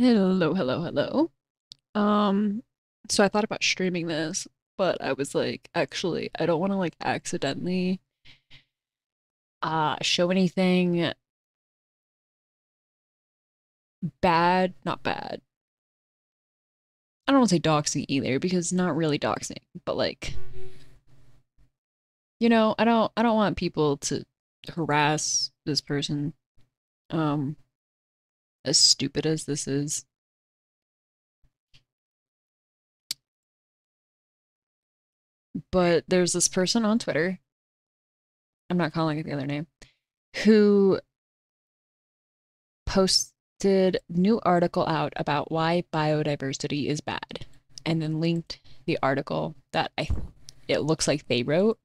Hello, hello, hello. Um, so I thought about streaming this, but I was like, actually, I don't want to like accidentally show anything bad, not bad. I don't want to say doxing either because not really doxing, but like, I don't want people to harass this person. Um, as stupid as this is. But there's this person on Twitter, I'm not calling it the other name, who posted new article out about why biodiversity is bad and then linked the article that I it looks like they wrote.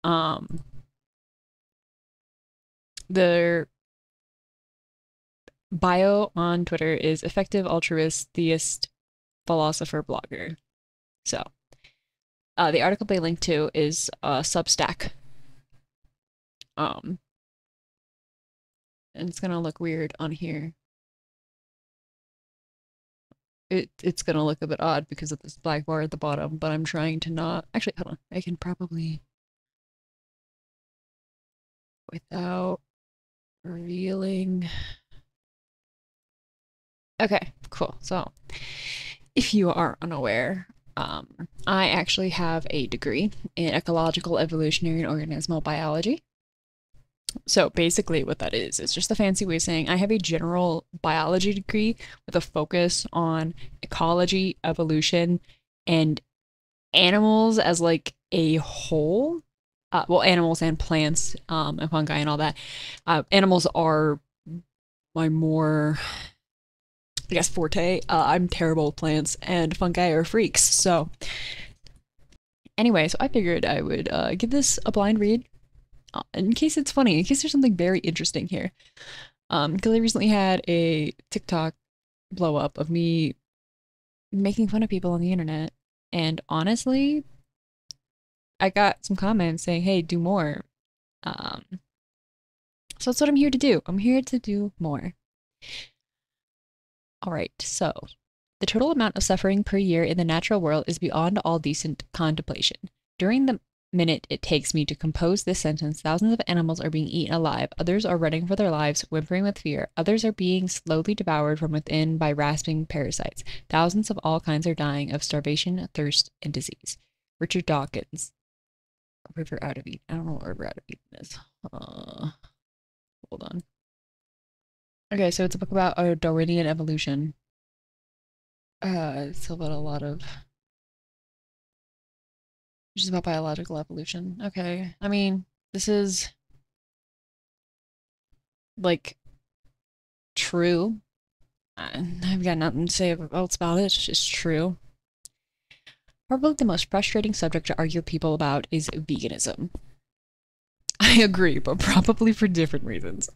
Um their bio on Twitter is effective altruist theist philosopher blogger. So, the article they linked to is Substack. Um and it's gonna look weird on here. It's gonna look a bit odd because of this black bar at the bottom, but I'm trying to not actually hold on. I can probably without revealing. Okay, cool. So, if you are unaware, I actually have a degree in ecological, evolutionary, and organismal biology. So basically, what that is, it's just a fancy way of saying I have a general biology degree with a focus on ecology, evolution, and animals as like a whole. Well, animals and plants, and fungi and all that. Animals are my more, I guess, forte. I'm terrible with plants, and fungi are freaks. So anyway, so I figured I would give this a blind read in case it's funny, in case there's something very interesting here. Because I recently had a TikTok blow up of me making fun of people on the internet, and honestly, I got some comments saying, "Hey, do more." Um, so that's what I'm here to do. I'm here to do more. All right, so the total amount of suffering per year in the natural world is beyond all decent contemplation. During the minute it takes me to compose this sentence, thousands of animals are being eaten alive, others are running for their lives, whimpering with fear, others are being slowly devoured from within by rasping parasites. Thousands of all kinds are dying of starvation, thirst, and disease. Richard Dawkins, River Out of Eden. I don't know what River Out of Eden is. Hold on. Okay, so it's a book about Darwinian evolution. It's about a lot of, which is about biological evolution. Okay, I mean, this is like true. I've got nothing to say else about it. It's just true. Probably the most frustrating subject to argue with people about is veganism. I agree, but probably for different reasons.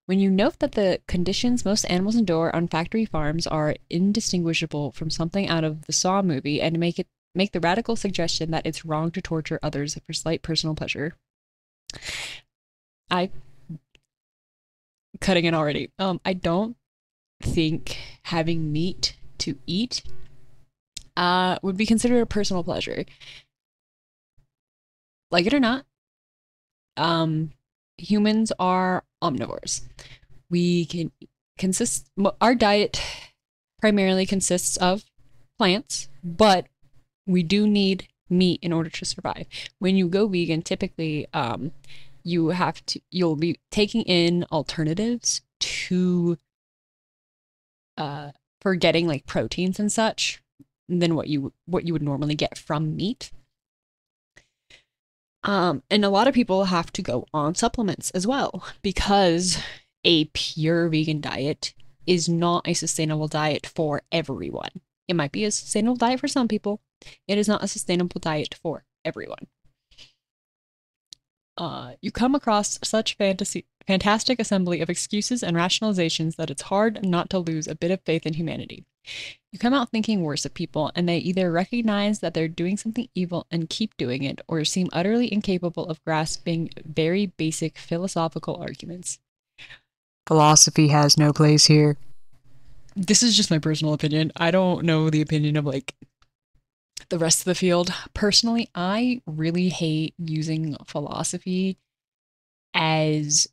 When you note that the conditions most animals endure on factory farms are indistinguishable from something out of the Saw movie and make the radical suggestion that it's wrong to torture others for slight personal pleasure. I cutting it already. I don't think having meat to eat would be considered a personal pleasure. Like it or not, um humans are omnivores. We can consist our diet primarily consists of plants, but we do need meat in order to survive. When you go vegan, typically you'll be taking in alternatives to for getting like proteins and such than what you would normally get from meat. And a lot of people have to go on supplements as well because a pure vegan diet is not a sustainable diet for everyone. It might be a sustainable diet for some people. It is not a sustainable diet for everyone. You come across such fantastic assembly of excuses and rationalizations that it's hard not to lose a bit of faith in humanity. You come out thinking worse of people, and they either recognize that they're doing something evil and keep doing it, or seem utterly incapable of grasping very basic philosophical arguments. Philosophy has no place here. This is just my personal opinion. I don't know the opinion of like the rest of the field. Personally, I really hate using philosophy as,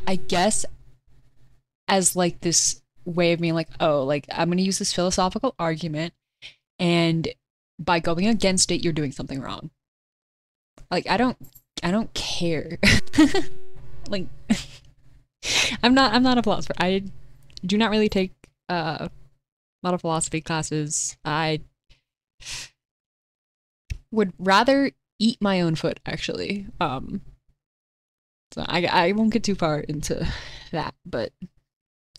I guess, as like this way of being like, oh, like I'm going to use this philosophical argument, and by going against it, you're doing something wrong. Like I don't care. Like I'm not a philosopher. I do not really take a lot of philosophy classes. I would rather eat my own foot, actually. So I won't get too far into that, but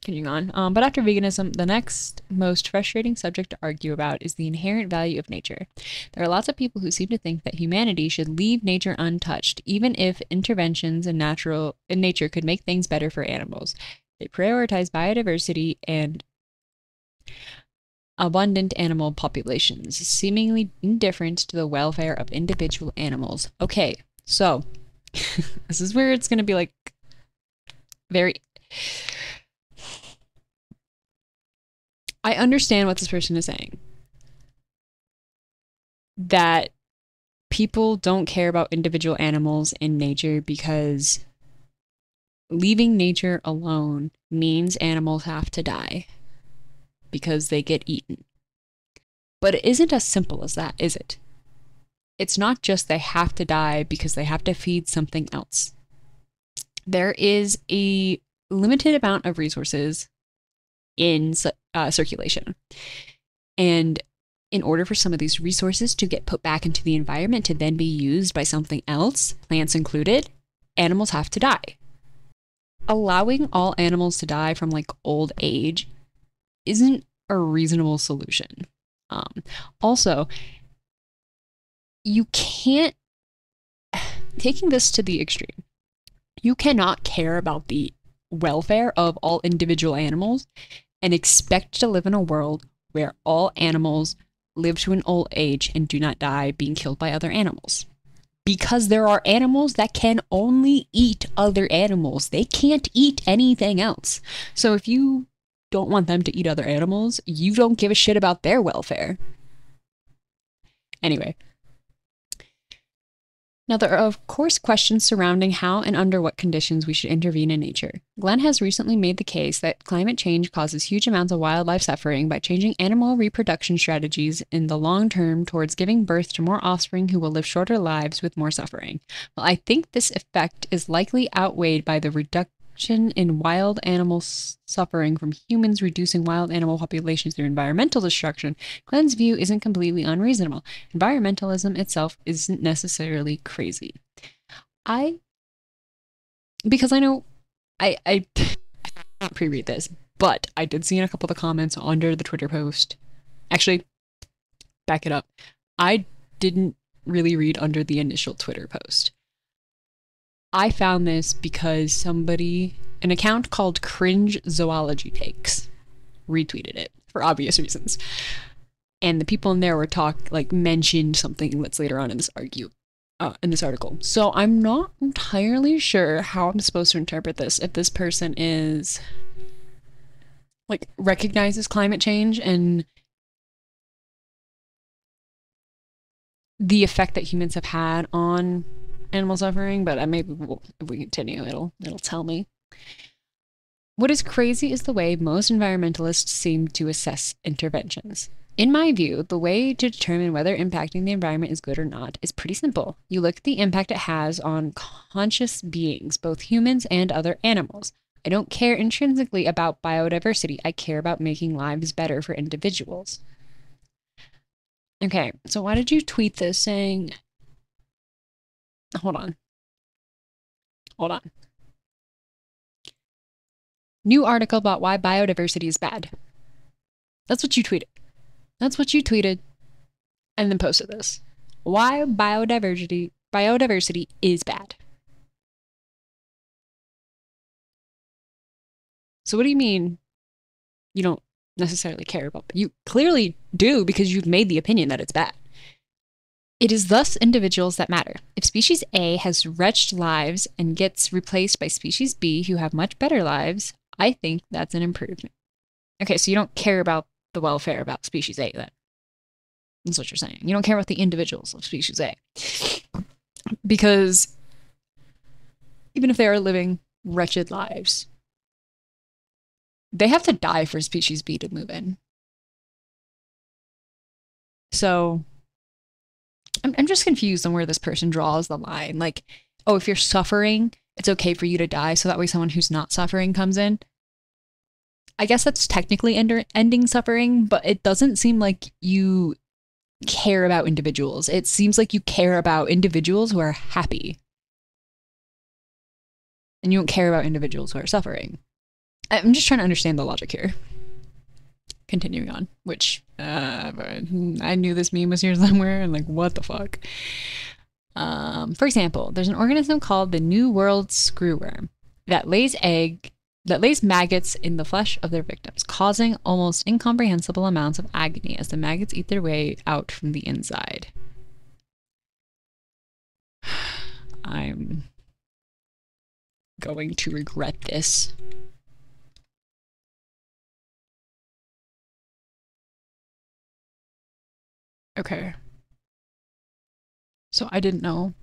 continuing on. But after veganism, the next most frustrating subject to argue about is the inherent value of nature. There are lots of people who seem to think that humanity should leave nature untouched, even if interventions in nature could make things better for animals. They prioritize biodiversity and abundant animal populations, seemingly indifferent to the welfare of individual animals. Okay, so this is where it's going to be like very. I understand what this person is saying. That people don't care about individual animals in nature because leaving nature alone means animals have to die because they get eaten. But it isn't as simple as that, is it? It's not just they have to die because they have to feed something else. There is a limited amount of resources in circulation. And in order for some of these resources to get put back into the environment to then be used by something else, plants included, animals have to die. Allowing all animals to die from like old age isn't a reasonable solution. Also, you can't, taking this to the extreme, you cannot care about the welfare of all individual animals and expect to live in a world where all animals live to an old age and do not die being killed by other animals. Because there are animals that can only eat other animals. They can't eat anything else. So if you don't want them to eat other animals, you don't give a shit about their welfare. Anyway. Now, there are, of course, questions surrounding how and under what conditions we should intervene in nature. Glenn has recently made the case that climate change causes huge amounts of wildlife suffering by changing animal reproduction strategies in the long term towards giving birth to more offspring who will live shorter lives with more suffering. Well, I think this effect is likely outweighed by the reduction in wild animal suffering from humans reducing wild animal populations through environmental destruction. Glenn's view isn't completely unreasonable. Environmentalism itself isn't necessarily crazy. Because I know I not pre-read this, but I did see in a couple of the comments under the Twitter post. Actually, back it up. I didn't really read under the initial Twitter post. I found this because an account called Cringe Zoology Takes, retweeted it for obvious reasons. And the people in there were mentioned something that's later on in this article. So I'm not entirely sure how I'm supposed to interpret this. If this person is recognizes climate change and the effect that humans have had on animal suffering, but maybe if we continue, it'll tell me. What is crazy is the way most environmentalists seem to assess interventions. In my view, the way to determine whether impacting the environment is good or not is pretty simple. You look at the impact it has on conscious beings, both humans and other animals. I don't care intrinsically about biodiversity. I care about making lives better for individuals. Okay, so why did you tweet this saying... Hold on. New article about why biodiversity is bad. That's what you tweeted. And then posted this. Why biodiversity is bad. So what do you mean you don't necessarily care about it? You clearly do, because you've made the opinion that it's bad. It is thus individuals that matter. If species A has wretched lives and gets replaced by species B who have much better lives, I think that's an improvement. Okay, so you don't care about the welfare about species A then. That's what you're saying. You don't care about the individuals of species A. Because even if they are living wretched lives, they have to die for species B to move in. So I'm just confused on where this person draws the line. Like, oh, if you're suffering, it's okay for you to die, so that way someone who's not suffering comes in. I guess that's technically ending suffering, but it doesn't seem like you care about individuals. It seems like you care about individuals who are happy. And you don't care about individuals who are suffering. I'm just trying to understand the logic here. Continuing on, which I knew this meme was here somewhere, and like, what the fuck? For example, there's an organism called the New World screwworm that lays maggots in the flesh of their victims, causing almost incomprehensible amounts of agony as the maggots eat their way out from the inside. I'm going to regret this. Okay. So I didn't know.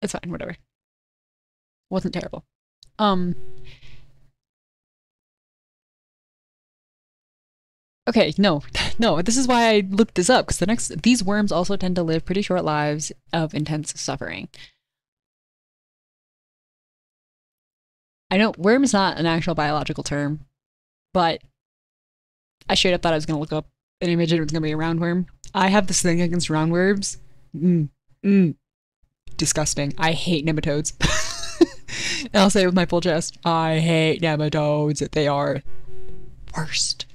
It's fine, whatever. Wasn't terrible. Okay, no, this is why I looked this up, because these worms also tend to live pretty short lives of intense suffering. I know worm is not an actual biological term, but I straight up thought I was going to look up an image and it was going to be a roundworm. I have this thing against roundworms. Disgusting. I hate nematodes. And I'll say it with my full chest, I hate nematodes. They are worst.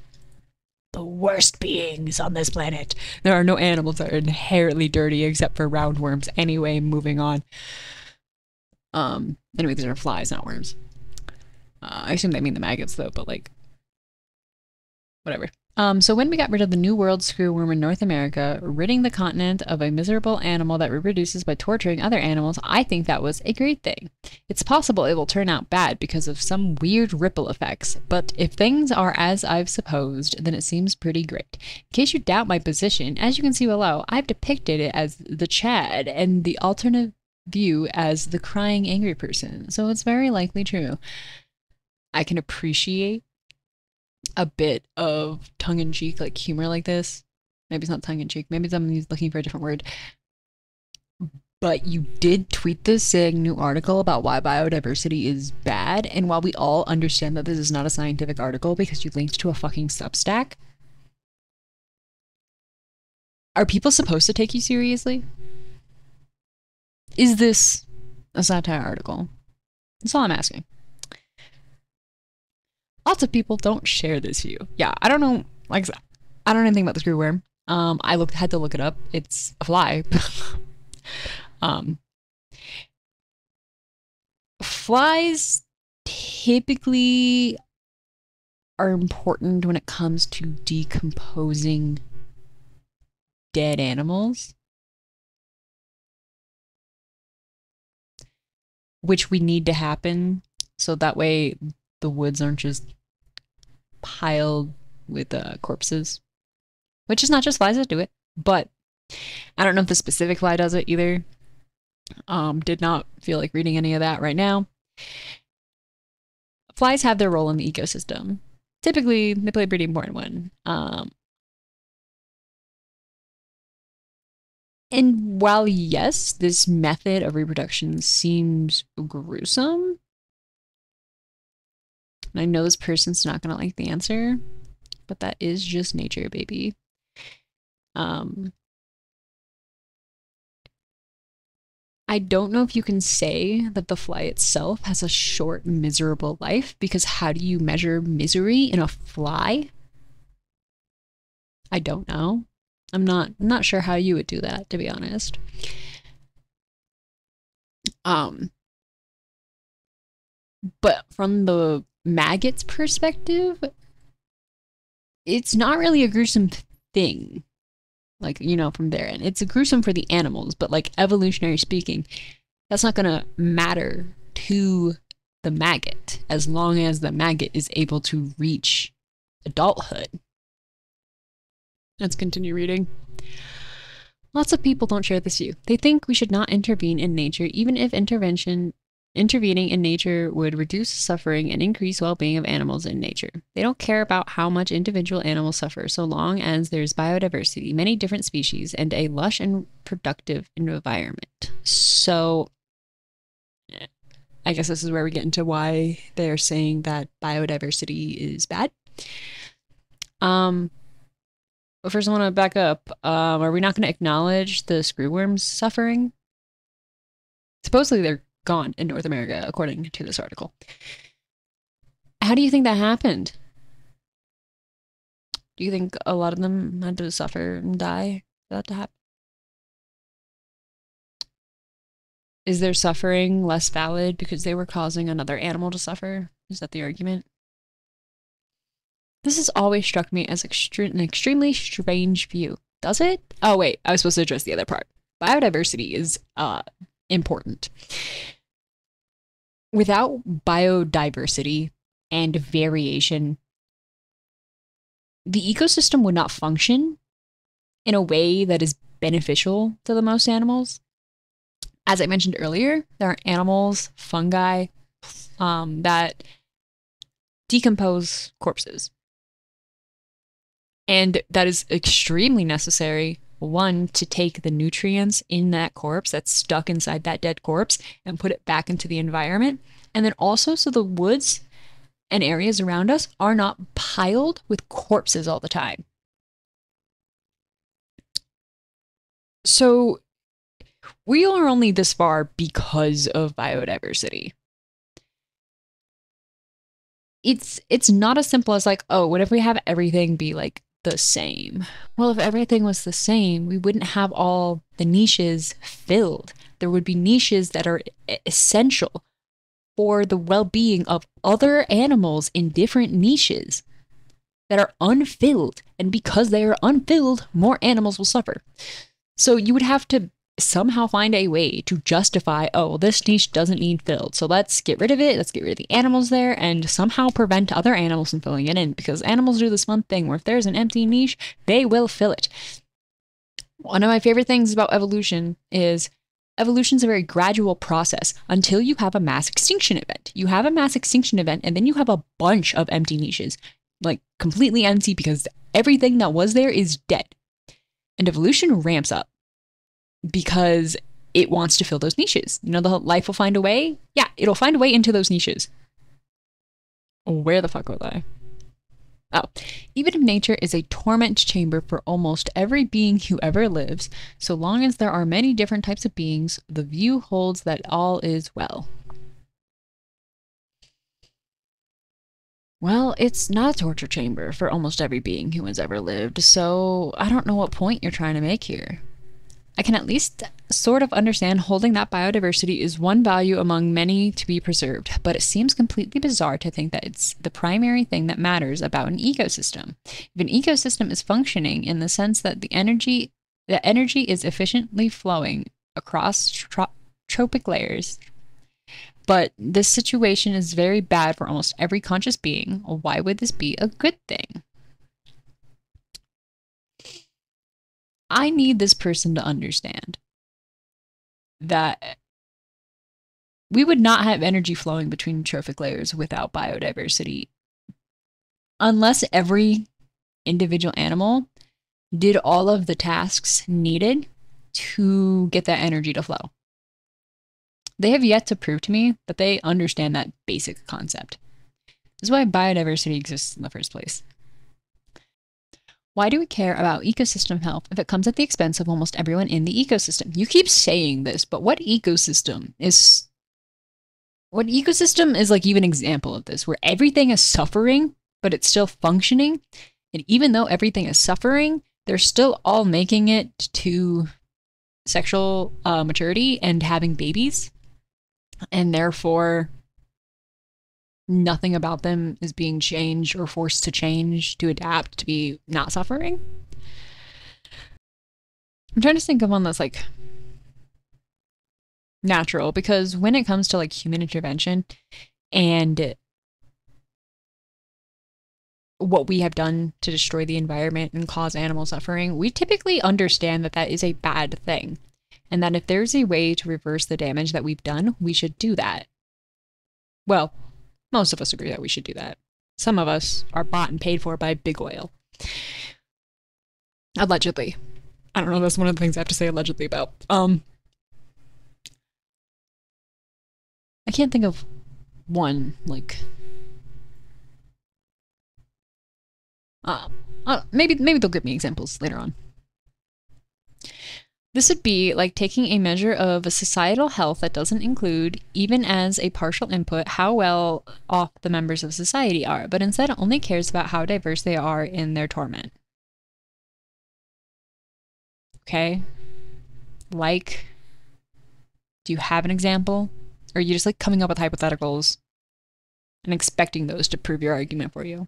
The worst beings on this planet. There are no animals that are inherently dirty except for roundworms. Anyway, moving on. Anyway, these are flies, not worms. I assume they mean the maggots though, but like, whatever. So when we got rid of the New World screwworm in North America, ridding the continent of a miserable animal that reproduces by torturing other animals, I think that was a great thing. It's possible it will turn out bad because of some weird ripple effects, but if things are as I've supposed, then it seems pretty great. In case you doubt my position, as you can see below, I've depicted it as the Chad and the alternate view as the crying angry person, so it's very likely true. I can appreciate a bit of tongue-in-cheek like humor like this. Maybe it's not tongue-in-cheek, maybe somebody's looking for a different word, but you did tweet this saying new article about why biodiversity is bad, and while we all understand that this is not a scientific article because you linked to a fucking Substack, are people supposed to take you seriously? Is this a satire article? That's all I'm asking. Lots of people don't share this view. Yeah, I don't know. Like, I don't know anything about the screwworm. I had to look it up. It's a fly. Flies typically are important when it comes to decomposing dead animals, which we need to happen so that way the woods aren't just piled with corpses, which is not just flies that do it, but I don't know if the specific fly does it either. Did not feel like reading any of that right now. Flies have their role in the ecosystem. Typically, they play a pretty important one. And while, yes, this method of reproduction seems gruesome, and I know this person's not going to like the answer, but that is just nature, baby. I don't know if you can say that the fly itself has a short, miserable life, because how do you measure misery in a fly? I don't know. I'm not sure how you would do that, to be honest. But from the maggot's perspective, it's not really a gruesome thing. like, from their end. It's gruesome for the animals, but like evolutionary speaking, that's not going to matter to the maggot as long as the maggot is able to reach adulthood. Let's continue reading. Lots of people don't share this view. They think we should not intervene in nature, even if intervening in nature would reduce suffering and increase well-being of animals in nature. They don't care about how much individual animals suffer so long as there's biodiversity, many different species, and a lush and productive environment. So I guess this is where we get into why they're saying that biodiversity is bad. But first I want to back up. Are we not going to acknowledge the screwworms suffering? Supposedly they're gone in North America, according to this article. How do you think that happened? Do you think a lot of them had to suffer and die for that to happen? Is their suffering less valid because they were causing another animal to suffer? Is that the argument? This has always struck me as an extremely strange view. Does it? Oh, wait. I was supposed to address the other part. Biodiversity is important. Without biodiversity and variation, the ecosystem would not function in a way that is beneficial to the most animals. As I mentioned earlier, there are animals, fungi, that decompose corpses. And that is extremely necessary, one, to take the nutrients in that corpse that's stuck inside that dead corpse and put it back into the environment. And then also so the woods and areas around us are not piled with corpses all the time. So we are only this far because of biodiversity. It's not as simple as like, oh, what if we have everything be like the same? Well, if everything was the same, we wouldn't have all the niches filled. There would be niches that are essential for the well-being of other animals in different niches that are unfilled. And because they are unfilled, more animals will suffer. So you would have to somehow find a way to justify, oh, well, this niche doesn't need filled, so let's get rid of it, let's get rid of the animals there, and somehow prevent other animals from filling it in, because animals do this fun thing where if there's an empty niche, they will fill it. One of my favorite things about evolution is evolution's a very gradual process until you have a mass extinction event. You have a mass extinction event, and then you have a bunch of empty niches, like completely empty because everything that was there is dead. And evolution ramps up because it wants to fill those niches. The life will find a way. Yeah, it'll find a way into those niches. Where the fuck was I? Oh, even if nature is a torment chamber for almost every being who ever lives, so long as there are many different types of beings, the view holds that all is well. Well, it's not a torture chamber for almost every being who has ever lived, so I don't know what point you're trying to make here. I can at least sort of understand holding that biodiversity is one value among many to be preserved, but it seems completely bizarre to think that it's the primary thing that matters about an ecosystem. If an ecosystem is functioning in the sense that the energy is efficiently flowing across tropic layers, but this situation is very bad for almost every conscious being, why would this be a good thing? I need this person to understand that we would not have energy flowing between trophic layers without biodiversity unless every individual animal did all of the tasks needed to get that energy to flow. They have yet to prove to me that they understand that basic concept. This is why biodiversity exists in the first place. Why do we care about ecosystem health if it comes at the expense of almost everyone in the ecosystem? You keep saying this, but what ecosystem is like even an example of this, where everything is suffering, but it's still functioning? And even though everything is suffering, they're still all making it to sexual maturity and having babies. And therefore, nothing about them is being changed or forced to change to adapt to be not suffering. I'm trying to think of one that's like natural, because when it comes to like human intervention and what we have done to destroy the environment and cause animal suffering, we typically understand that that is a bad thing. And that if there's a way to reverse the damage that we've done, we should do that. Well, most of us agree that we should do that. Some of us are bought and paid for by big oil. Allegedly. I don't know, that's one of the things I have to say allegedly about. I can't think of one, like, maybe they'll give me examples later on. This would be like taking a measure of a societal health that doesn't include, even as a partial input, how well off the members of society are, but instead only cares about how diverse they are in their torment. Okay? Like, do you have an example? Or are you just like coming up with hypotheticals and expecting those to prove your argument for you?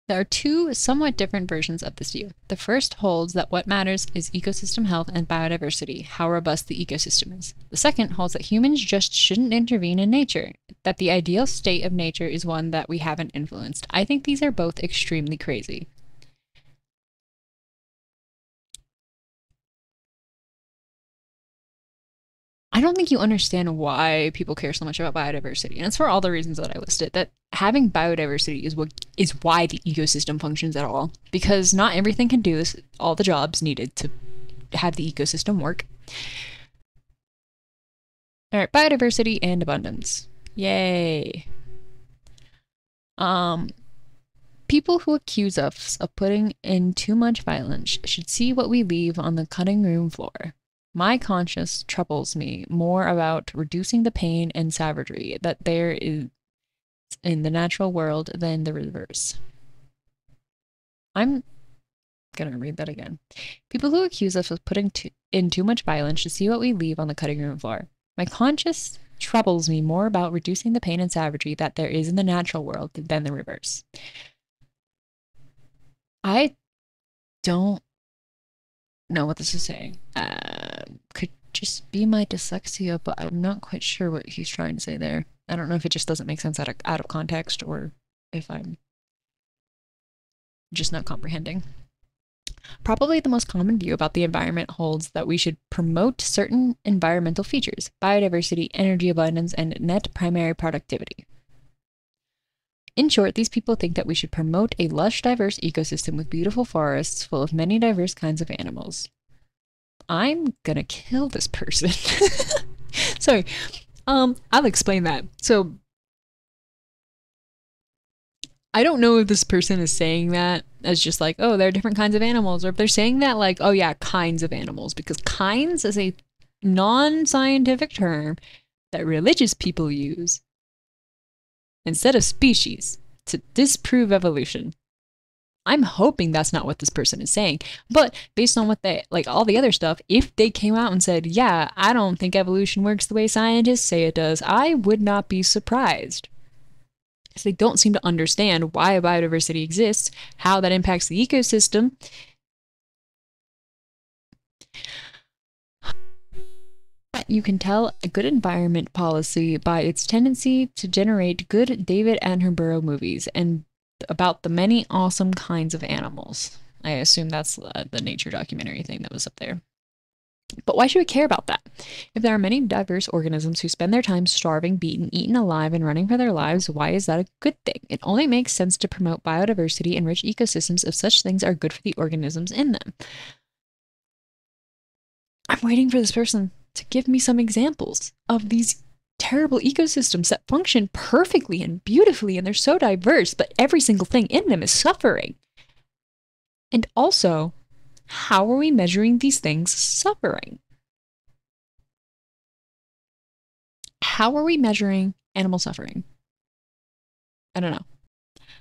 There are two somewhat different versions of this view. The first holds that what matters is ecosystem health and biodiversity, how robust the ecosystem is. The second holds that humans just shouldn't intervene in nature, that the ideal state of nature is one that we haven't influenced. I think these are both extremely crazy. I don't think you understand why people care so much about biodiversity. And it's for all the reasons that I listed, that having biodiversity is why the ecosystem functions at all. Because not everything can do this, all the jobs needed to have the ecosystem work. All right, biodiversity and abundance. Yay. People who accuse us of putting in too much violence should see what we leave on the cutting room floor. My conscience troubles me more about reducing the pain and savagery that there is in the natural world than the reverse. I'm gonna read that again. People who accuse us of putting in too much violence should see what we leave on the cutting room floor. My conscience troubles me more about reducing the pain and savagery that there is in the natural world than the reverse. I don't know what this is saying. Could just be my dyslexia, but I'm not quite sure what he's trying to say there. I don't know if it just doesn't make sense out of context, or if I'm just not comprehending. Probably the most common view about the environment holds that we should promote certain environmental features: biodiversity, energy abundance, and net primary productivity. In short, these people think that we should promote a lush, diverse ecosystem with beautiful forests full of many diverse kinds of animals. I'm gonna kill this person. Sorry. I'll explain that. So, I don't know if this person is saying that as just like, oh, there are different kinds of animals, or if they're saying that like, oh yeah, kinds of animals, because kinds is a non-scientific term that religious people use instead of species to disprove evolution. I'm hoping that's not what this person is saying. But based on what they, like all the other stuff, if they came out and said, yeah, I don't think evolution works the way scientists say it does, I would not be surprised. Because they don't seem to understand why biodiversity exists, how that impacts the ecosystem. You can tell a good environment policy by its tendency to generate good David Attenborough movies and about the many awesome kinds of animals. I assume that's the nature documentary thing that was up there. But why should we care about that? If there are many diverse organisms who spend their time starving, beaten, eaten alive, and running for their lives, why is that a good thing? It only makes sense to promote biodiversity and rich ecosystems if such things are good for the organisms in them. I'm waiting for this person to give me some examples of these terrible ecosystems that function perfectly and beautifully, and they're so diverse, but every single thing in them is suffering. And also, how are we measuring these things suffering? How are we measuring animal suffering? I don't know.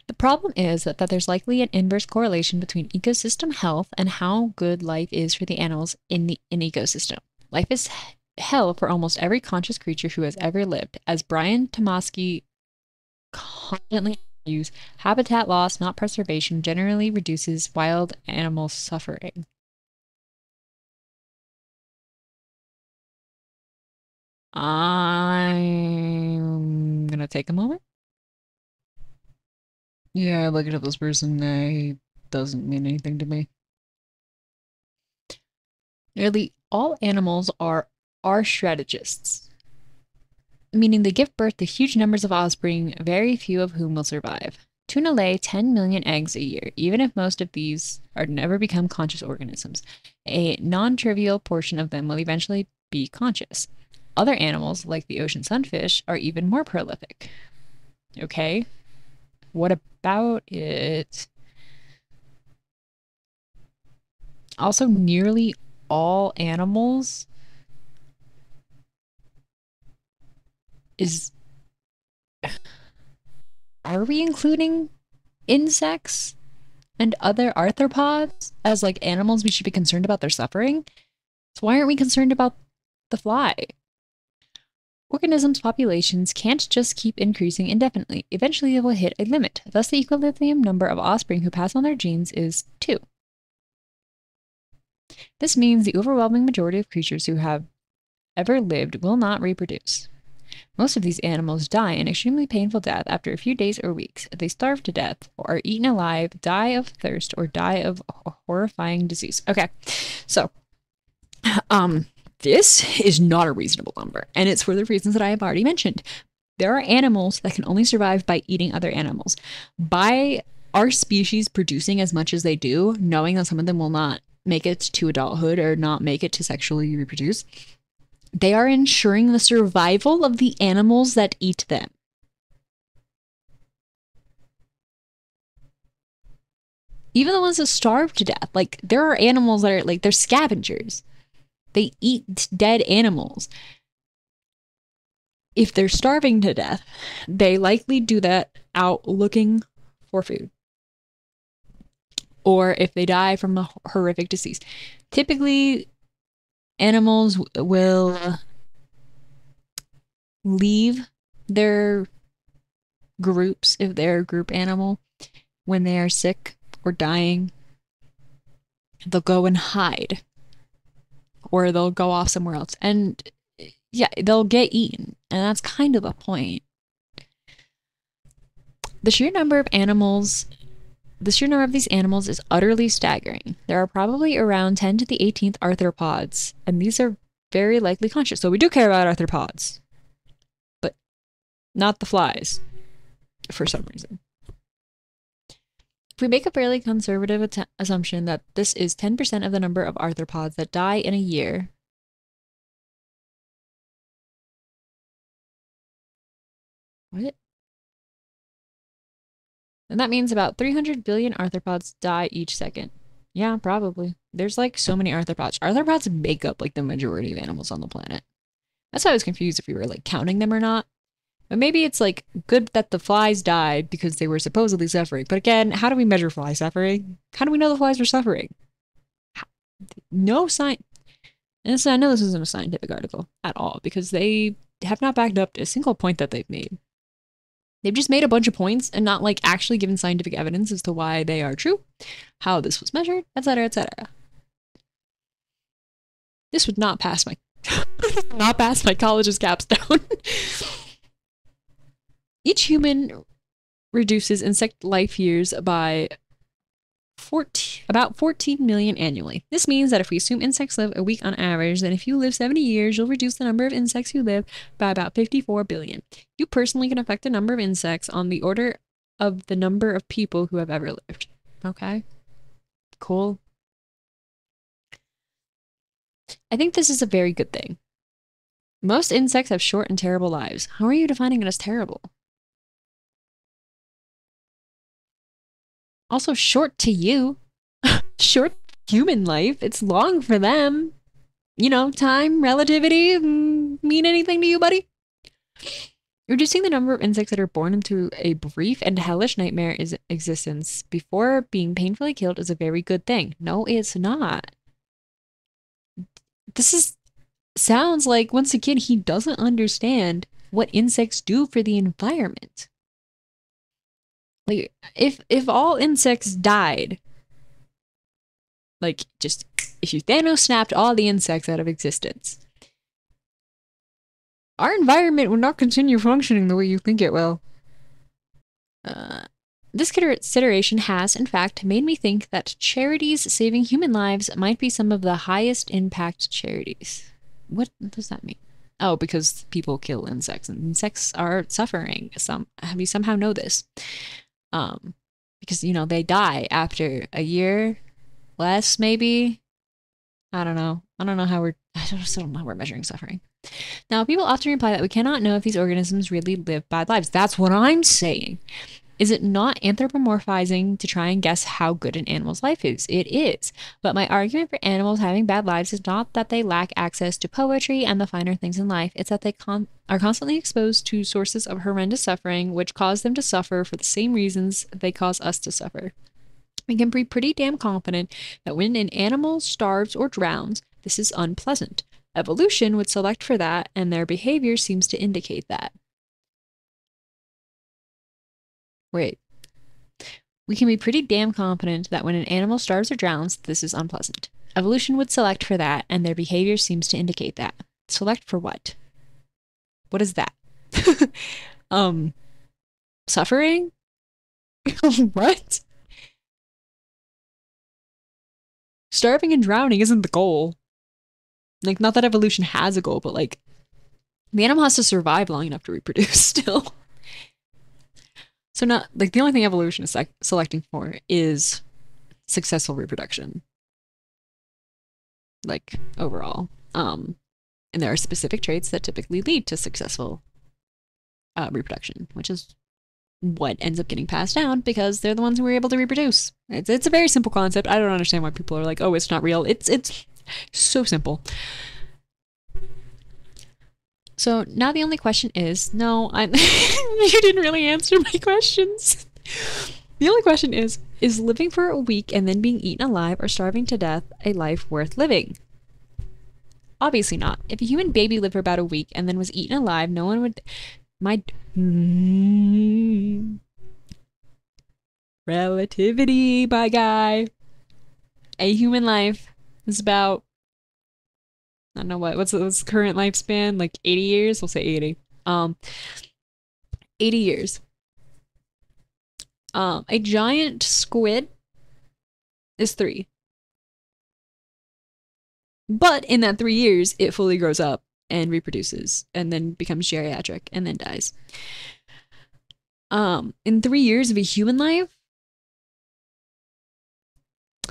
The problem is that there's likely an inverse correlation between ecosystem health and how good life is for the animals in an ecosystem. Life is hell for almost every conscious creature who has ever lived. As Brian Tomasky constantly argues, habitat loss, not preservation, generally reduces wild animal suffering. I'm gonna take a moment. Yeah, looking at this person, they doesn't mean anything to me. Nearly all animals are strategists, meaning they give birth to huge numbers of offspring, very few of whom will survive. Tuna lay 10 million eggs a year, even if most of these are never become conscious organisms. A non trivial portion of them will eventually be conscious. Other animals, like the ocean sunfish, are even more prolific. Okay, what about it? Also, nearly all animals is. Are we including insects and other arthropods as like animals we should be concerned about their suffering? So why aren't we concerned about the fly? Organisms' populations can't just keep increasing indefinitely. Eventually, they will hit a limit. Thus, the equilibrium number of offspring who pass on their genes is 2. This means the overwhelming majority of creatures who have ever lived will not reproduce. Most of these animals die an extremely painful death after a few days or weeks. They starve to death, or are eaten alive, die of thirst, or die of a horrifying disease. Okay, so, this is not a reasonable number, and it's for the reasons that I have already mentioned. There are animals that can only survive by eating other animals. By our species producing as much as they do, knowing that some of them will not make it to adulthood or not make it to sexually reproduce, they are ensuring the survival of the animals that eat them. Even the ones that starve to death, like there are animals that are like they're scavengers. They eat dead animals. If they're starving to death, they likely do that out looking for food. Or if they die from a horrific disease. Typically, animals will leave their groups if they're a group animal when they are sick or dying. They'll go and hide, or they'll go off somewhere else, and yeah, they'll get eaten, and that's kind of the point. The sheer number of these animals is utterly staggering. There are probably around 10 to the 18th arthropods, and these are very likely conscious. So we do care about arthropods, but not the flies for some reason. If we make a fairly conservative assumption that this is 10% of the number of arthropods that die in a year, what? And that means about 300 billion arthropods die each second. Yeah, probably. There's like so many arthropods. Arthropods make up like the majority of animals on the planet. That's why I was confused if we were like counting them or not. But maybe it's like good that the flies died because they were supposedly suffering. But again, how do we measure fly suffering? How do we know the flies were suffering? No sign. And so I know this isn't a scientific article at all because they have not backed up a single point that they've made. They've just made a bunch of points and not like actually given scientific evidence as to why they are true, how this was measured, etc., etc. This would not pass my college's capstone. Each human reduces insect life years by about 14 million annually. This means that if we assume insects live a week on average, then if you live 70 years, you'll reduce the number of insects who live by about 54 billion. You personally can affect the number of insects on the order of the number of people who have ever lived. Okay? Cool. I think this is a very good thing. Most insects have short and terrible lives. How are you defining it as terrible? Also short to you. Short human life. It's long for them. You know, time, relativity, mean anything to you, buddy? Reducing the number of insects that are born into a brief and hellish nightmare existence before being painfully killed is a very good thing. No, it's not. Sounds like, once again, he doesn't understand what insects do for the environment. Like, if all insects died, like, just, if you Thanos snapped all the insects out of existence, our environment would not continue functioning the way you think it will. This consideration has, in fact, made me think that charities saving human lives might be some of the highest impact charities. What does that mean? Oh, because people kill insects and insects are suffering. We somehow know this. Because they die after a year, less maybe. I don't know. I don't know how we're measuring suffering. Now, people often reply that we cannot know if these organisms really live bad lives. That's what I'm saying. Is it not anthropomorphizing to try and guess how good an animal's life is? It is. But my argument for animals having bad lives is not that they lack access to poetry and the finer things in life. It's that they are constantly exposed to sources of horrendous suffering, which cause them to suffer for the same reasons they cause us to suffer. We can be pretty damn confident that when an animal starves or drowns, this is unpleasant. Evolution would select for that, and their behavior seems to indicate that. Wait. We can be pretty damn confident that when an animal starves or drowns, this is unpleasant. Evolution would select for that, and their behavior seems to indicate that. Select for what? What is that? Suffering? What? Starving and drowning isn't the goal. Like, not that evolution has a goal, but like, the animal has to survive long enough to reproduce still. So not like the only thing evolution is selecting for is successful reproduction. Like overall. And there are specific traits that typically lead to successful reproduction, which is what ends up getting passed down because they're the ones who are able to reproduce. It's a very simple concept. I don't understand why people are like, oh, it's not real. It's so simple. So now the only question is, no, you didn't really answer my questions. The only question is living for a week and then being eaten alive or starving to death a life worth living? Obviously not. If a human baby lived for about a week and then was eaten alive, no one would... Relativity, my guy. A human life is about... I don't know what's the current lifespan? Like 80 years? We'll say 80. 80 years. A giant squid is 3. But in that 3 years, it fully grows up and reproduces and then becomes geriatric and then dies. In 3 years of a human life,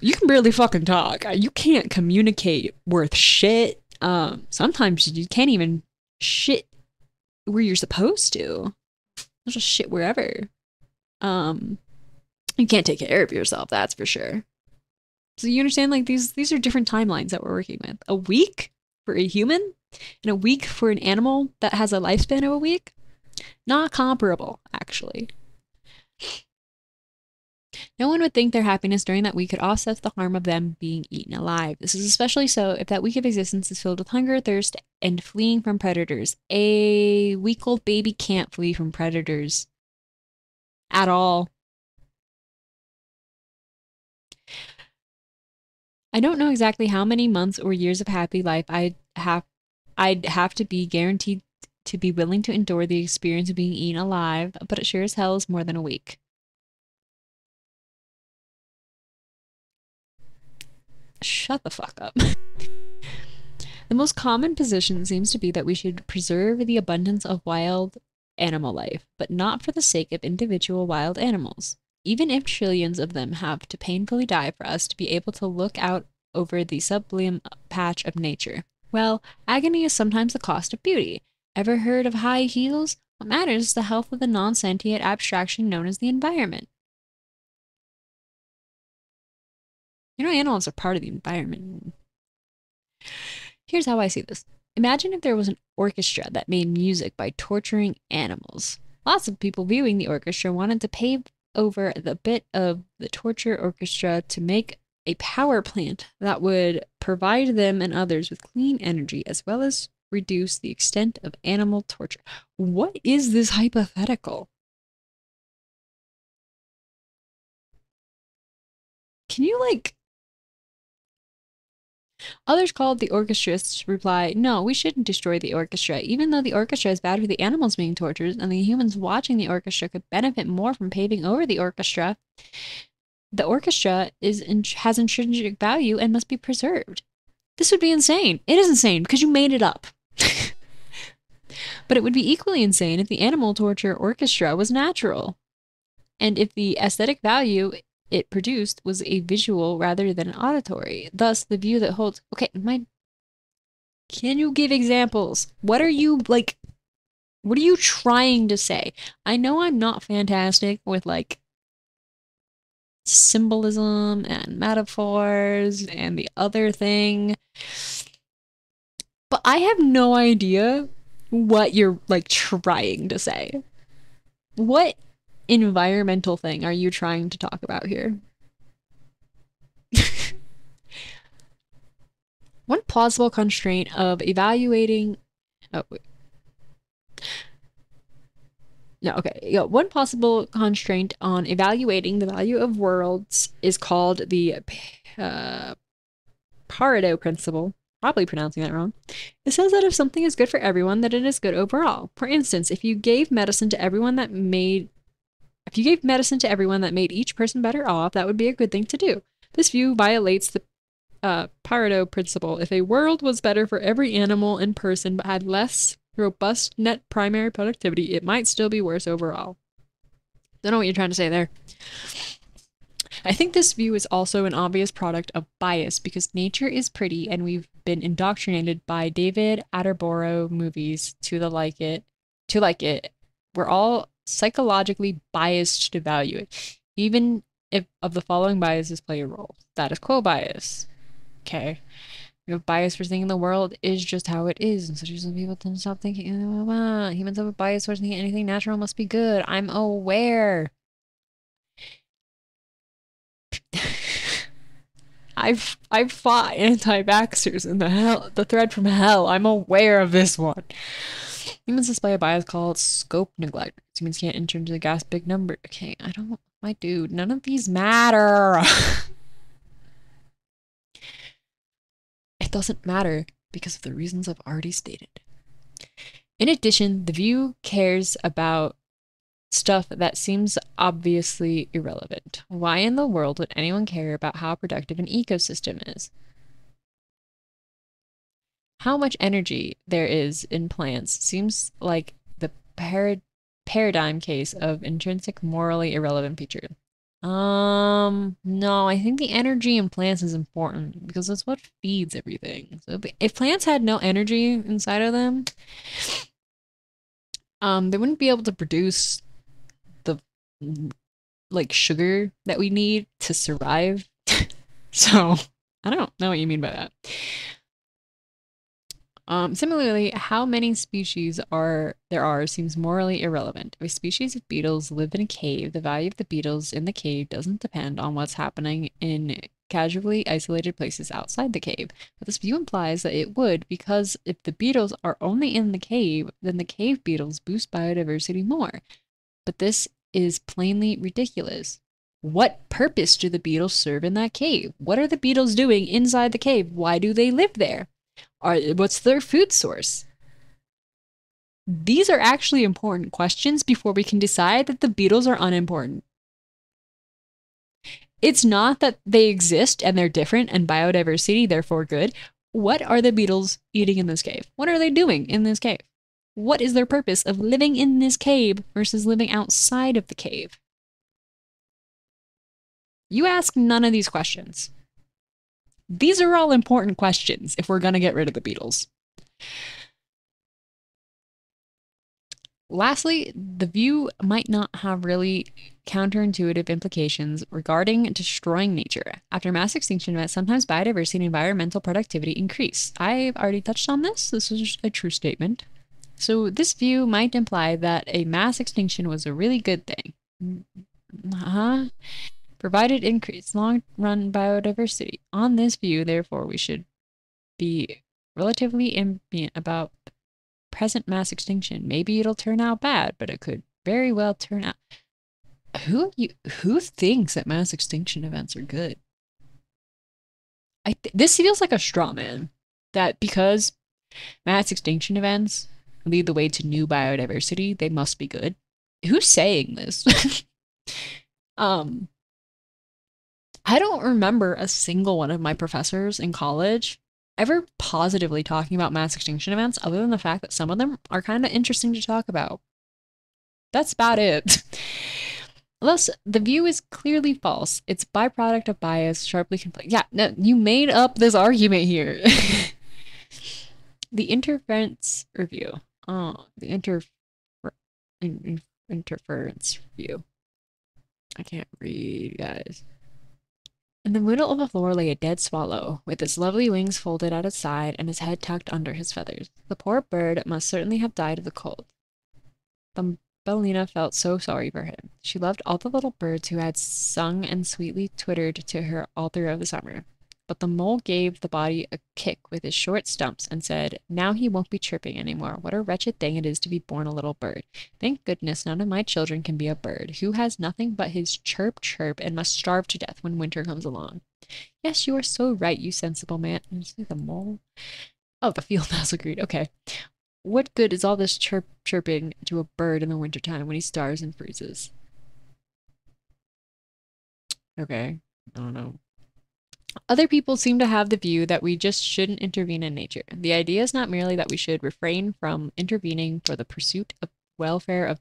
you can barely fucking talk. You can't communicate worth shit. Sometimes you can't even shit where you're supposed to. There's just shit wherever. You can't take care of yourself, that's for sure. So you understand, like, these are different timelines that we're working with. A week for a human and a week for an animal that has a lifespan of a week? Not comparable, actually. No one would think their happiness during that week could offset the harm of them being eaten alive. This is especially so if that week of existence is filled with hunger, thirst, and fleeing from predators. A week-old baby can't flee from predators at all. I don't know exactly how many months or years of happy life I'd have to be guaranteed to be willing to endure the experience of being eaten alive, but it sure as hell is more than a week. Shut the fuck up. The most common position seems to be that we should preserve the abundance of wild animal life, but not for the sake of individual wild animals. Even if trillions of them have to painfully die for us to be able to look out over the sublime patch of nature. Well, agony is sometimes the cost of beauty. Ever heard of high heels? What matters is the health of the non-sentient abstraction known as the environment. Animals are part of the environment. Here's how I see this. Imagine if there was an orchestra that made music by torturing animals. Lots of people viewing the orchestra wanted to pave over the bit of the torture orchestra to make a power plant that would provide them and others with clean energy as well as reduce the extent of animal torture. What is this hypothetical? Can you Others called the orchestrists reply, no, we shouldn't destroy the orchestra, even though the orchestra is bad for the animals being tortured and the humans watching the orchestra could benefit more from paving over the orchestra. The orchestra has intrinsic value and must be preserved. This would be insane. It is insane because you made it up. But it would be equally insane if the animal torture orchestra was natural, and if the aesthetic value it produced was a visual rather than an auditory. Thus, the view that holds. Okay, can you give examples? What are you like? What are you trying to say? I know I'm not fantastic with like symbolism and metaphors and the other thing, but I have no idea what you're like trying to say. What environmental thing are you trying to talk about here? One plausible constraint of evaluating. Oh, wait. No, okay. Yeah, one possible constraint on evaluating the value of worlds is called the Pareto principle. Probably pronouncing that wrong. It says that if something is good for everyone, that it is good overall. For instance, if you gave medicine to everyone that made each person better off, that would be a good thing to do. This view violates the Pareto principle. If a world was better for every animal and person but had less robust net primary productivity, it might still be worse overall. Don't know what you're trying to say there. I think this view is also an obvious product of bias because nature is pretty and we've been indoctrinated by David Attenborough movies to like it. We're all psychologically biased to value it, even if of the following biases play a role. Status quo bias. Okay. You have bias for thinking the world is just how it is, and so some people tend to stop thinking, humans have a bias towards thinking anything natural must be good. I'm aware. I've fought anti-vaxxers in the thread from hell. I'm aware of this one. Humans display a bias called scope neglect. Humans can't enter into the gas big number. Okay, my dude, none of these matter. It doesn't matter because of the reasons I've already stated. In addition, the view cares about stuff that seems obviously irrelevant. Why in the world would anyone care about how productive an ecosystem is? How much energy there is in plants seems like the paradigm case of intrinsic morally irrelevant feature. No, I think the energy in plants is important because that's what feeds everything. So if plants had no energy inside of them, they wouldn't be able to produce the like sugar that we need to survive. So I don't know what you mean by that. Similarly, how many species there are seems morally irrelevant. If a species of beetles live in a cave, the value of the beetles in the cave doesn't depend on what's happening in casually isolated places outside the cave. But this view implies that it would, because if the beetles are only in the cave, then the cave beetles boost biodiversity more. But this is plainly ridiculous. What purpose do the beetles serve in that cave? What are the beetles doing inside the cave? Why do they live there? What's their food source? These are actually important questions before we can decide that the beetles are unimportant. It's not that they exist and they're different and biodiversity therefore good. What are the beetles eating in this cave? What are they doing in this cave? What is their purpose of living in this cave versus living outside of the cave? You ask none of these questions. These are all important questions if we're going to get rid of the beetles. Lastly, the view might not have really counterintuitive implications regarding destroying nature. After mass extinction events, sometimes biodiversity and environmental productivity increase. I've already touched on this. This is a true statement. So this view might imply that a mass extinction was a really good thing. Provided increased long-run biodiversity. On this view, therefore, we should be relatively ambient about present mass extinction. Maybe it'll turn out bad, but it could very well turn out. Who thinks that mass extinction events are good? This feels like a straw man that because mass extinction events lead the way to new biodiversity, they must be good. Who's saying this? um, I don't remember a single one of my professors in college ever positively talking about mass extinction events, other than the fact that some of them are kind of interesting to talk about. That's about it. Thus, the view is clearly false. It's byproduct of bias, sharply conflicting. Yeah, no, you made up this argument here. The interference review. Oh, the interference review. I can't read, guys. In the middle of the floor lay a dead swallow, with its lovely wings folded at its side and his head tucked under his feathers. The poor bird must certainly have died of the cold. Thumbelina felt so sorry for him. She loved all the little birds who had sung and sweetly twittered to her all throughout the summer. But the mole gave the body a kick with his short stumps and said, "Now he won't be chirping any more. What a wretched thing it is to be born a little bird. Thank goodness none of my children can be a bird, who has nothing but his chirp chirp and must starve to death when winter comes along." Yes, you are so right, you sensible man. Is it the mole? Oh, the field mouse agreed. Okay. What good is all this chirping to a bird in the wintertime when he starves and freezes? Okay. I don't know. Other people seem to have the view that we just shouldn't intervene in nature. The idea is not merely that we should refrain from intervening for the pursuit of welfare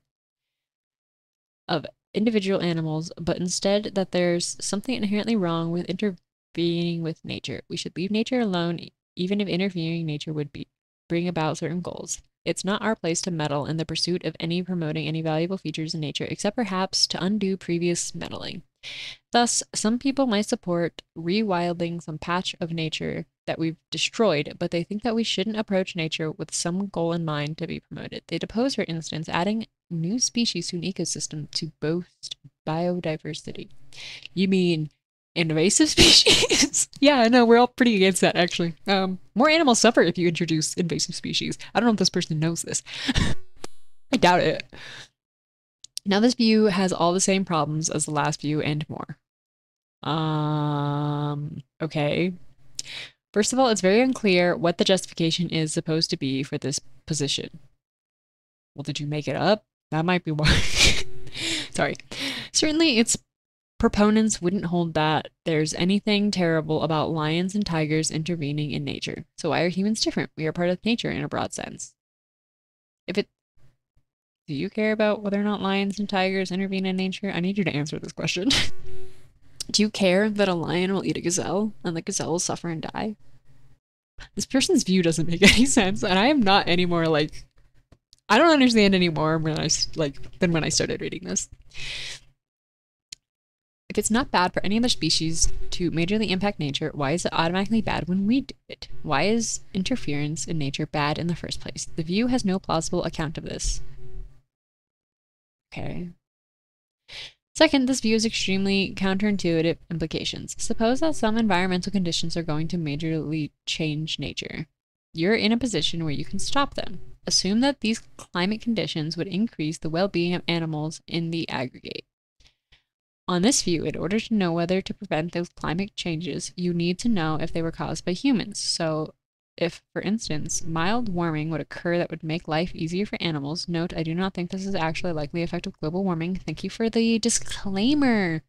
of individual animals, but instead that there's something inherently wrong with intervening with nature. We should leave nature alone, even if interfering nature would bring about certain goals. It's not our place to meddle in the pursuit of promoting any valuable features in nature, except perhaps to undo previous meddling. Thus, some people might support rewilding some patch of nature that we've destroyed, but they think that we shouldn't approach nature with some goal in mind to be promoted. They depose, for instance, adding new species to an ecosystem to boost biodiversity. You mean invasive species? Yeah, I know, we're all pretty against that, actually. More animals suffer if you introduce invasive species. I don't know if this person knows this. I doubt it. Now, this view has all the same problems as the last view and more. Okay. First of all, it's very unclear what the justification is supposed to be for this position. Well, did you make it up? That might be why. Sorry. Certainly, its proponents wouldn't hold that there's anything terrible about lions and tigers intervening in nature. So why are humans different? We are part of nature in a broad sense. Do you care about whether or not lions and tigers intervene in nature? I need you to answer this question. Do you care that a lion will eat a gazelle and the gazelle will suffer and die? This person's view doesn't make any sense, and I am not anymore like I don't understand anymore than when I started reading this. If it's not bad for any other species to majorly impact nature, why is it automatically bad when we do it? Why is interference in nature bad in the first place? The view has no plausible account of this. Okay. Second, this view has extremely counterintuitive implications. Suppose that some environmental conditions are going to majorly change nature. You're in a position where you can stop them. Assume that these climate conditions would increase the well-being of animals in the aggregate. On this view, in order to know whether to prevent those climate changes, you need to know if they were caused by humans. So, if, for instance, mild warming would occur that would make life easier for animals, note, I do not think this is actually a likely effect of global warming. Thank you for the disclaimer.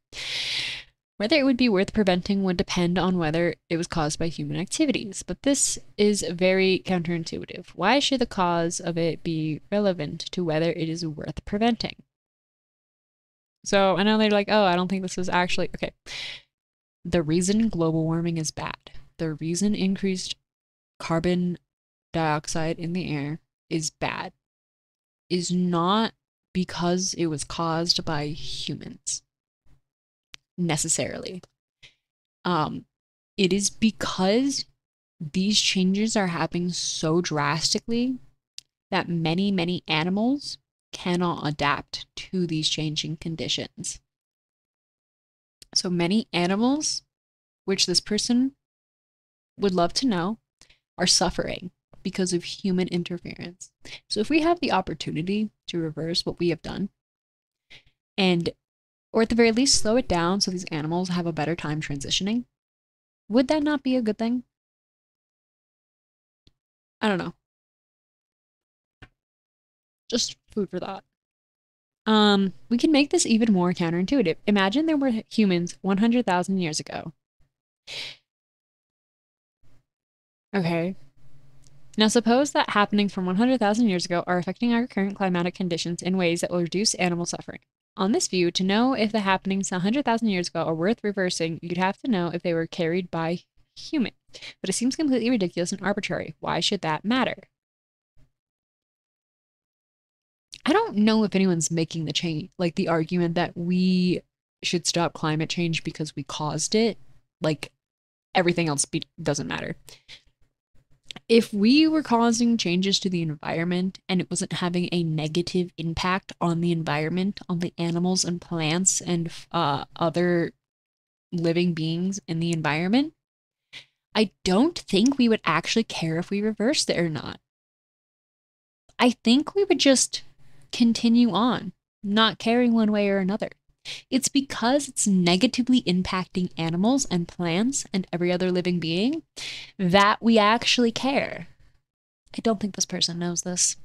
Whether it would be worth preventing would depend on whether it was caused by human activities, but this is very counterintuitive. Why should the cause of it be relevant to whether it is worth preventing? So I know they're like, oh, I don't think this is actually okay. The reason global warming is bad, the reason increased carbon dioxide in the air is bad, is not because it was caused by humans necessarily. It is because these changes are happening so drastically that many animals cannot adapt to these changing conditions. So many animals, which this person would love to know, are suffering because of human interference. So if we have the opportunity to reverse what we have done, or at the very least slow it down so these animals have a better time transitioning, Would that not be a good thing? I don't know. Just food for thought. We can make this even more counterintuitive. Imagine there were humans 100,000 years ago. Okay. Now suppose that happenings from 100,000 years ago are affecting our current climatic conditions in ways that will reduce animal suffering. On this view, to know if the happenings 100,000 years ago are worth reversing, you'd have to know if they were carried by humans. But it seems completely ridiculous and arbitrary. Why should that matter? I don't know if anyone's making the change, like the argument that we should stop climate change because we caused it. Like everything else doesn't matter. If we were causing changes to the environment and it wasn't having a negative impact on the environment, on the animals and plants and other living beings in the environment, I don't think we would actually care if we reversed it or not. I think we would just continue on, not caring one way or another. It's because it's negatively impacting animals and plants and every other living being that we actually care. I don't think this person knows this.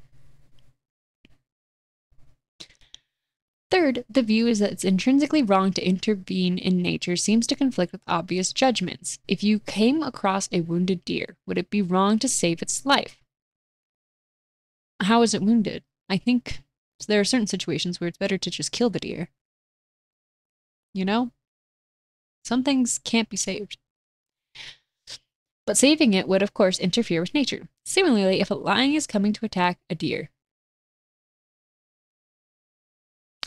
Third, the view is that it's intrinsically wrong to intervene in nature seems to conflict with obvious judgments. If you came across a wounded deer, would it be wrong to save its life? How is it wounded? I think there are certain situations where it's better to just kill the deer. You know? Some things can't be saved. But saving it would, of course, interfere with nature. Similarly, if a lion is coming to attack a deer,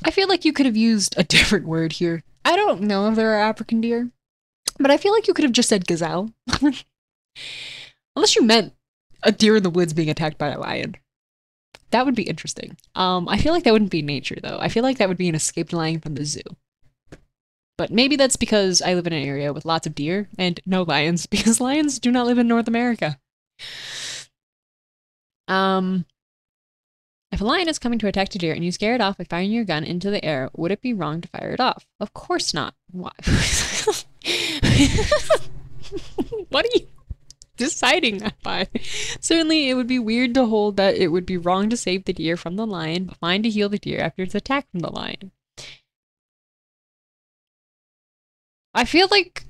I feel like you could have used a different word here. I don't know if there are African deer, but I feel like you could have just said gazelle. Unless you meant a deer in the woods being attacked by a lion. That would be interesting. I feel like that wouldn't be nature, though. I feel like that would be an escaped lion from the zoo. But maybe that's because I live in an area with lots of deer and no lions, because lions do not live in North America. If a lion is coming to attack a deer and you scare it off by firing your gun into the air, would it be wrong to fire it off? Of course not. Why? What are you deciding that by? Certainly, it would be weird to hold that it would be wrong to save the deer from the lion, but fine to heal the deer after it's attacked from the lion. I feel like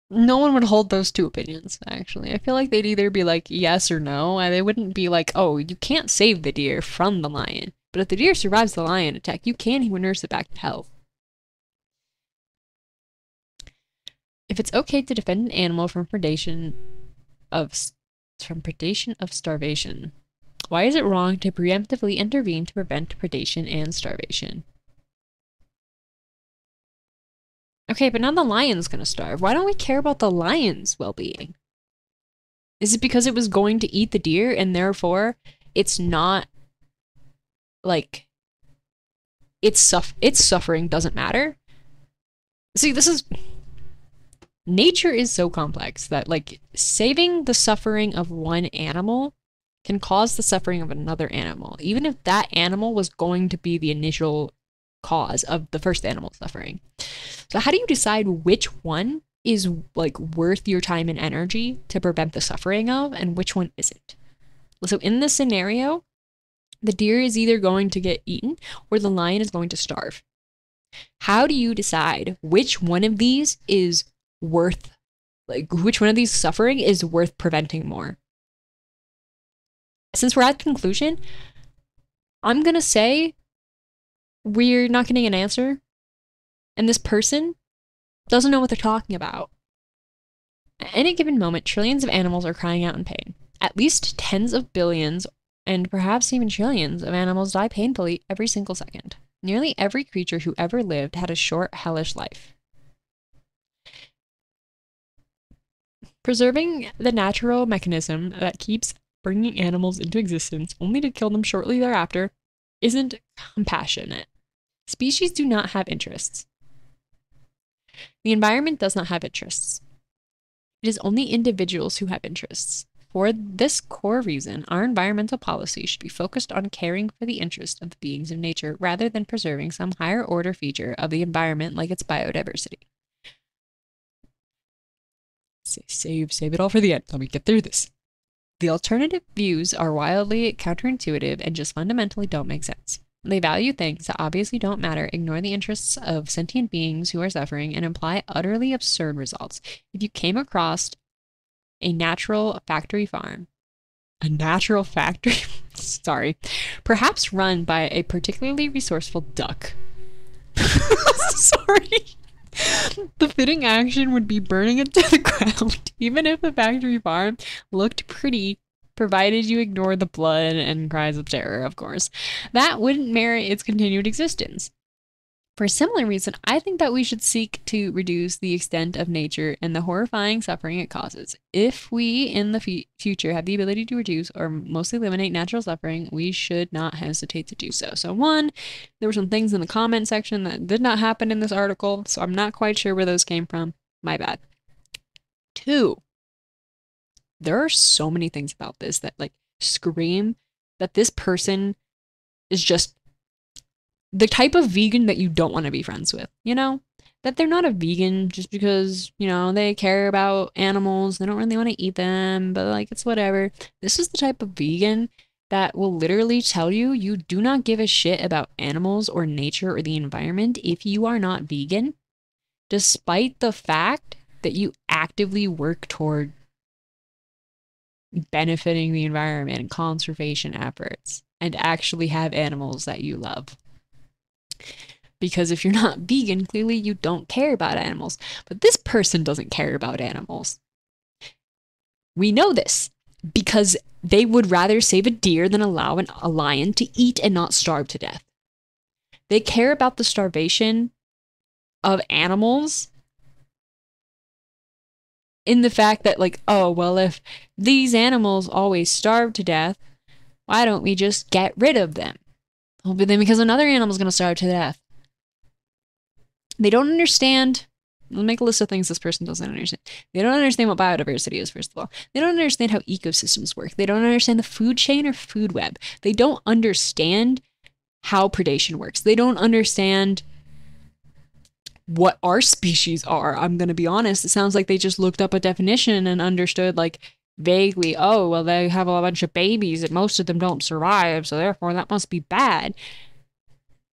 no one would hold those two opinions, actually. I feel like they'd either be like yes or no, and they wouldn't be like, oh, you can't save the deer from the lion. But if the deer survives the lion attack, you can nurse it back to health. If it's okay to defend an animal from predation of starvation, why is it wrong to preemptively intervene to prevent predation and starvation? Okay, but now the lion's gonna starve. Why don't we care about the lion's well-being? Is it because it was going to eat the deer and therefore it's not like its suffering doesn't matter? See, nature is so complex that like saving the suffering of one animal can cause the suffering of another animal, even if that animal was going to be the initial cause of the first animal suffering. So how do you decide which one is like worth your time and energy to prevent the suffering of and which one isn't? So in this scenario, the deer is either going to get eaten or the lion is going to starve. How do you decide which one of these is worth, like which one of these suffering is worth preventing more? Since we're at the conclusion, I'm gonna say we're not getting an answer, and this person doesn't know what they're talking about. At any given moment, trillions of animals are crying out in pain. At least tens of billions, and perhaps even trillions, of animals die painfully every single second. Nearly every creature who ever lived had a short, hellish life. Preserving the natural mechanism that keeps bringing animals into existence only to kill them shortly thereafter isn't compassionate. Species do not have interests. The environment does not have interests. It is only individuals who have interests. For this core reason, our environmental policy should be focused on caring for the interest of the beings of nature rather than preserving some higher order feature of the environment like its biodiversity. Save it all for the end. Let me get through this. The alternative views are wildly counterintuitive and just fundamentally don't make sense. They value things that obviously don't matter, ignore the interests of sentient beings who are suffering, and imply utterly absurd results. If you came across a natural factory farm, sorry, perhaps run by a particularly resourceful duck. Sorry. The fitting action would be burning it to the ground, even if the factory farm looked pretty, provided you ignore the blood and cries of terror, of course. That wouldn't merit its continued existence. For a similar reason, I think that we should seek to reduce the extent of nature and the horrifying suffering it causes. If we, in the future, have the ability to reduce or mostly eliminate natural suffering, we should not hesitate to do so. So one, there were some things in the comment section that did not happen in this article, so I'm not quite sure where those came from. My bad. Two, there are so many things about this that like scream that this person is just the type of vegan that you don't want to be friends with, you know? That they're not a vegan just because, you know, they care about animals, they don't really want to eat them, but like it's whatever. This is the type of vegan that will literally tell you you do not give a shit about animals or nature or the environment if you are not vegan, despite the fact that you actively work toward benefiting the environment and conservation efforts and actually have animals that you love. Because if you're not vegan, clearly you don't care about animals. But this person doesn't care about animals. We know this because they would rather save a deer than allow a lion to eat and not starve to death. They care about the starvation of animals in the fact that, like, oh, well, if these animals always starve to death, why don't we just get rid of them? Well, but then because another animal's going to starve to death. They don't understand. I'll make a list of things this person doesn't understand. They don't understand what biodiversity is, first of all. They don't understand how ecosystems work. They don't understand the food chain or food web. They don't understand how predation works. They don't understand what our species are. I'm going to be honest. It sounds like they just looked up a definition and understood, like, vaguely, oh, well, they have a bunch of babies and most of them don't survive, so therefore that must be bad.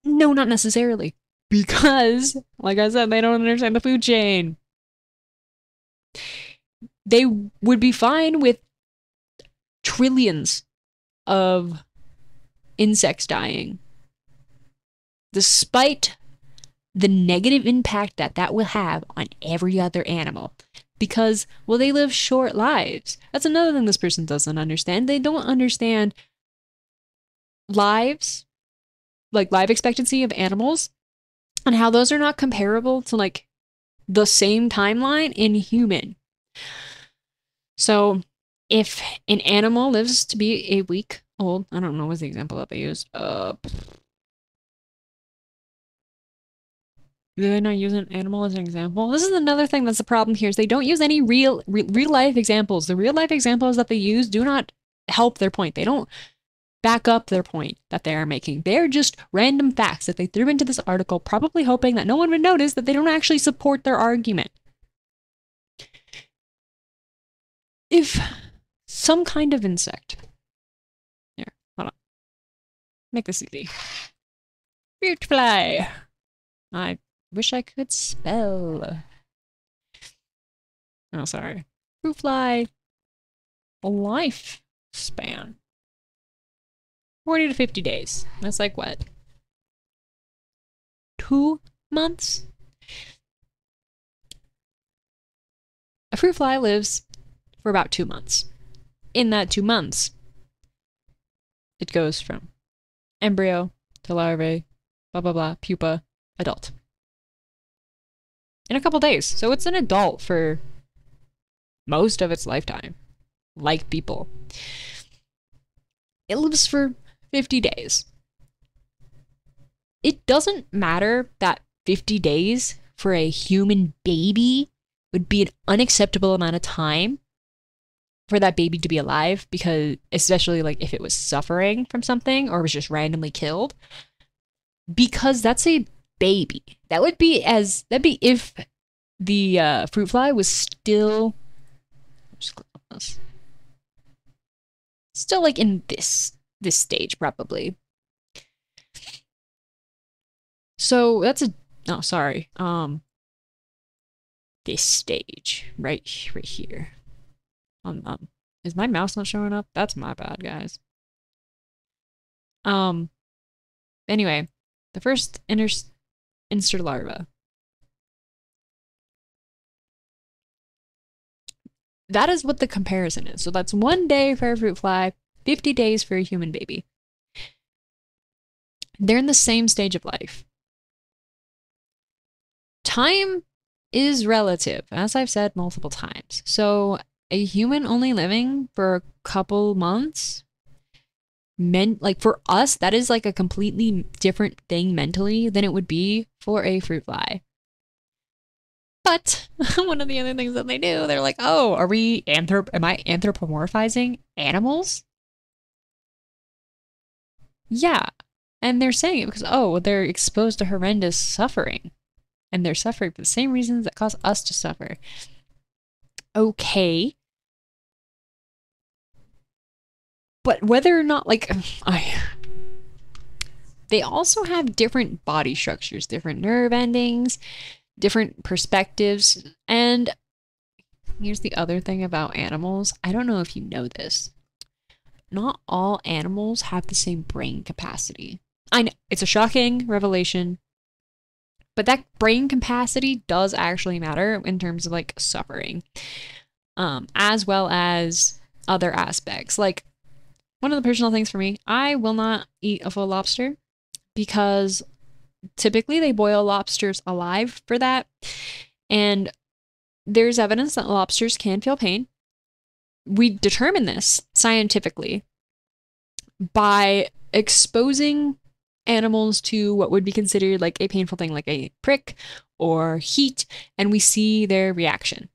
No, not necessarily. Because, like I said, they don't understand the food chain. They would be fine with trillions of insects dying, despite the negative impact that that will have on every other animal. Because, well, they live short lives. That's another thing this person doesn't understand. They don't understand lives, like life expectancy of animals, and how those are not comparable to, like, the same timeline in human. So, if an animal lives to be a week old, I don't know what's the example that they used. Do they not use an animal as an example? This is another thing that's the problem here, is they don't use any real life examples. The real life examples that they use do not help their point. They don't back up their point that they are making. They're just random facts that they threw into this article, probably hoping that no one would notice that they don't actually support their argument. If some kind of insect... Here, hold on. Make this easy. Fruit fly. I wish I could spell. Oh, sorry. Fruit fly lifespan. 40 to 50 days. That's like what? 2 months? A fruit fly lives for about 2 months. In that 2 months, it goes from embryo to larvae, blah, blah, blah, pupa, adult. In a couple days. So it's an adult for most of its lifetime. Like people. It lives for 50 days. It doesn't matter that 50 days for a human baby would be an unacceptable amount of time for that baby to be alive, because especially like if it was suffering from something or was just randomly killed, because that's a baby. That'd be if the fruit fly was still Just click on this. Still like in this stage probably. So that's no, sorry. This stage right here. Is my mouse not showing up? That's my bad, guys. Anyway, the first instar larva. That is what the comparison is. So that's 1 day for a fruit fly, 50 days for a human baby. They're in the same stage of life. Time is relative, as I've said multiple times. So a human only living for a couple months, like for us, that is like a completely different thing mentally than it would be for a fruit fly. But one of the other things that they do, they're like, oh, am I anthropomorphizing animals? Yeah. And they're saying it because, oh, they're exposed to horrendous suffering. And they're suffering for the same reasons that cause us to suffer. Okay. But whether or not, like, they also have different body structures, different nerve endings, different perspectives. And here's the other thing about animals. I don't know if you know this. Not all animals have the same brain capacity. I know it's a shocking revelation, but that brain capacity does actually matter in terms of like suffering, as well as other aspects. Like one of the personal things for me, I will not eat a full lobster because typically they boil lobsters alive for that. And there's evidence that lobsters can feel pain. We determine this scientifically by exposing animals to what would be considered like a painful thing, like a prick or heat, and we see their reaction.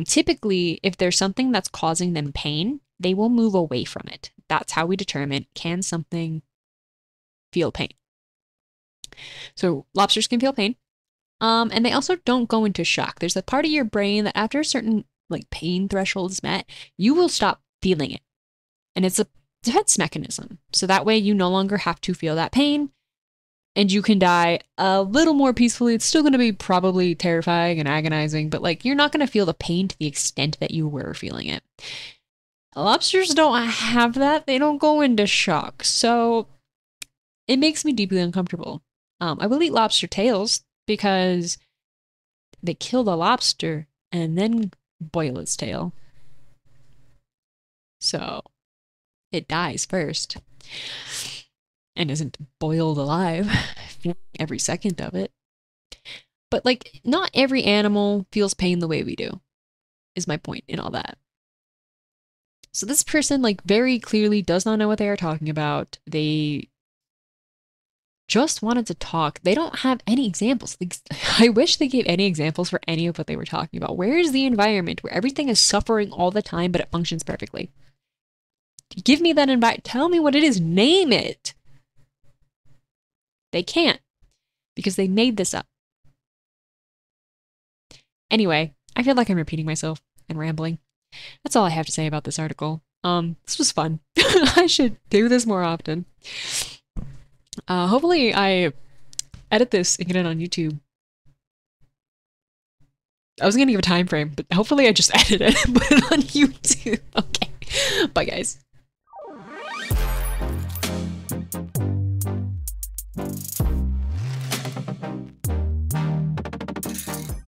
Typically, if there's something that's causing them pain, they will move away from it. That's how we determine, can something feel pain? So lobsters can feel pain. And they also don't go into shock. There's a part of your brain that after a certain like pain threshold is met, you will stop feeling it. And it's a defense mechanism. So that way you no longer have to feel that pain and you can die a little more peacefully. It's still going to be probably terrifying and agonizing, but like you're not going to feel the pain to the extent that you were feeling it. Lobsters don't have that. They don't go into shock. So it makes me deeply uncomfortable. I will eat lobster tails because they kill the lobster and then boil its tail. So it dies first and isn't boiled alive every second of it. But like not every animal feels pain the way we do, is my point in all that. So this person like very clearly does not know what they are talking about. They just wanted to talk. They don't have any examples. I wish they gave any examples for any of what they were talking about. Where is the environment where everything is suffering all the time, but it functions perfectly? Give me that environment. Tell me what it is. Name it. They can't because they made this up. Anyway, I feel like I'm repeating myself and rambling. That's all I have to say about this article. This was fun. I should do this more often. Hopefully I edit this and get it on YouTube. I was gonna give a time frame, but hopefully I just edit it and put it on YouTube. Okay. Bye, guys.